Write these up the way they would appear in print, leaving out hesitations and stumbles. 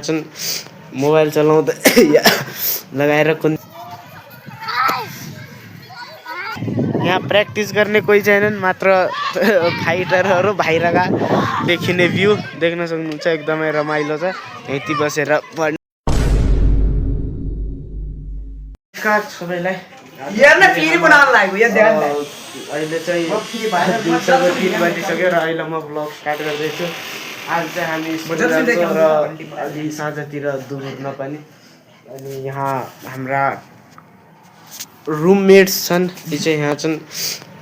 चाहिँ मोबाइल चलाउँदै लगाएर कुन यहाँ प्र्याक्टिस गर्ने कोही छैनन्, मात्र फाइटरहरू बाहिरका देखिने भ्यू देख्न सक्नुहुन्छ। एकदमै रमाइलो छ यति बसेर पढ्ने। सबैलाई अहिले चाहिँ दिउँसोको 3 बजिसक्यो र अहिले म भ्लग स्टार्ट गर्दैछु। आज चाहिँ हामी स्कुल जान्छौँ र अलि साँझतिर दुर्न पनि। अनि यहाँ हाम्रा रुममेट्स छन्, ती चाहिँ यहाँ चाहिँ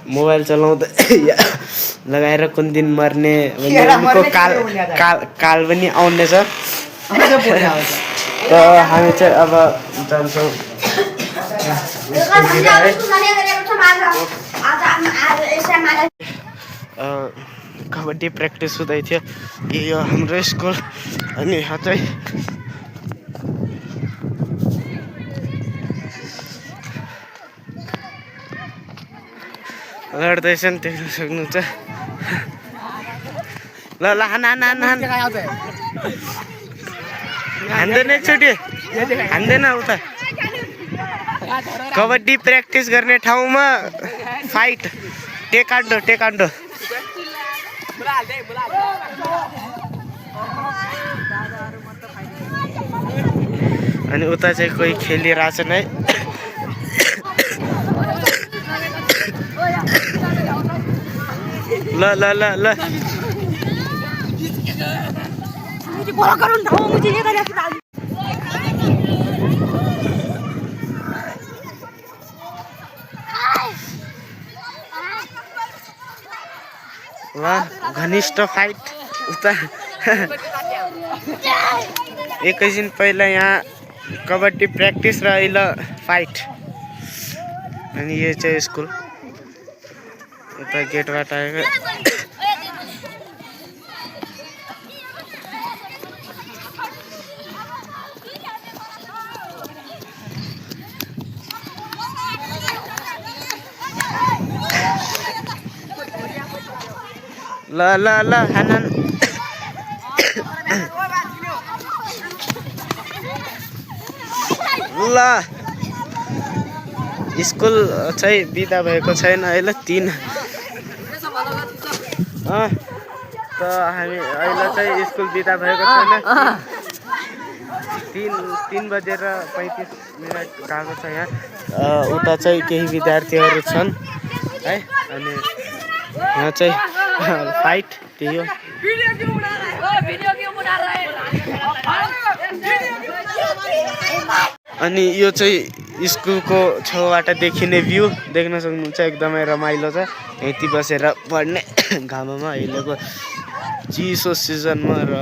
मोबाइल चलाउँदै लगाएर कुन दिन मर्ने उनको काल पनि आउने छ। त हामी चाहिँ अब जान्छौँ। कबड्डी प्र्याक्टिस हुँदै थियो। यो हाम्रो स्कुल अनि यहाँ चाहिँ लड्दैछन् देख्न सक्नुहुन्छ। ल ल हान्दैन एकचोटि, हान्दैन उता। कबड्डी प्र्याक्टिस गर्ने ठाउँमा फाइट, टेकान्डो। अनि उता चाहिँ कोही खेलिरहेछन् है। ल घनिष्ठ फाइट उता। एकैछिन पहिला यहाँ कबड्डी प्र्याक्टिस र अहिले फाइट। अनि यो चाहिँ स्कुल उता गेटबाट आएको। ल हानन। ल स्कुल चाहिँ बिदा भएको छैन अहिले 3। त हामी अहिले चाहिँ स्कुल बिदा भएको छैन। 3 बजेर 35 मिनट गएको छ यहाँ। उता चाहिँ केही विद्यार्थीहरू छन् है। अनि यहाँ चाहिँ फाइट त्यही हो। अनि यो चाहिँ स्कुलको छेउबाट देखिने भ्यू देख्न सक्नुहुन्छ। एकदमै रमाइलो छ यति बसेर पढ्ने घाममा अहिलेको चिसो सिजनमा। र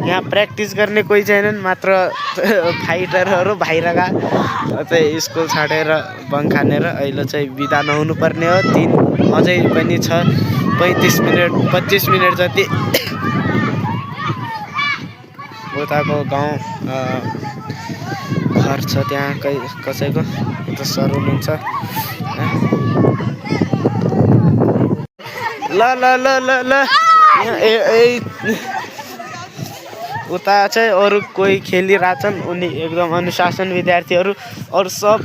यहाँ प्र्याक्टिस गर्ने कोही छैनन्, मात्र फाइटरहरू बाहिरका चाहिँ स्कुल छाडेर बङ्क खानेर अहिले चाहिँ बिदा नहुनु पर्ने हो। 3 अझै पनि छ 25 मिनट जति। उताको गाउँ घर छ त्यहाँ कसैको त सर हुनुहुन्छ। ल उता चाहिँ अरू कोही खेलिरहेछन्। उनी एकदम अनुशासन विद्यार्थीहरू। अरू सब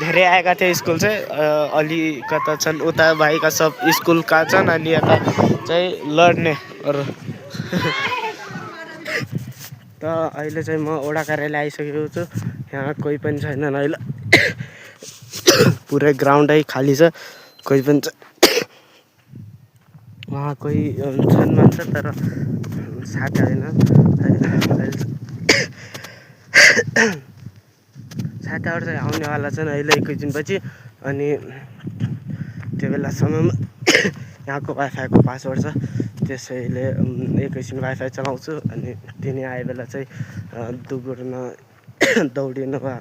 धेरै आएका थिए स्कुल चाहिँ। अलिकता छन् उता भाइका सब स्कुलका छन्। अनि यता चाहिँ लड्ने अरू। त अहिले चाहिँ म वडा कार्यालय आइसकेको छु। यहाँ कोही पनि छैनन् अहिले। पुरै ग्राउन्डै खाली छ, कोही पनि उहाँ कोही छन् मान्छ तर साथी होइन। साथीहरू चाहिँ आउनेवाला छन् अहिले एकैछिनपछि। अनि त्यो बेलासम्म यहाँको वाइफाईको पासवर्ड छ, त्यसैले एकैछिन वाइफाई चलाउँछु। अनि तिनी आए बेला चाहिँ दौडिन वा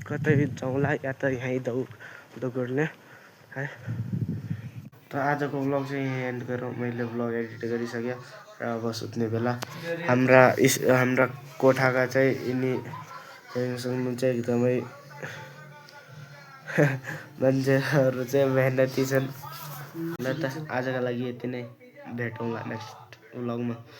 कतै जाउँला या त यहीँ दौड्ने है। त आजको भ्लग चाहिँ यहीँ एन्ड गरौँ। मैले भ्लग एडिट गरिसकेँ र अब सुत्ने बेला। हाम्रा कोठाका चाहिँ यिनी सक्नुहुन्छ एकदमै मान्छेहरू चाहिँ मेहनती छन्। ल त आजका लागि यति नै, भेटौँला नेक्स्ट भ्लगमा।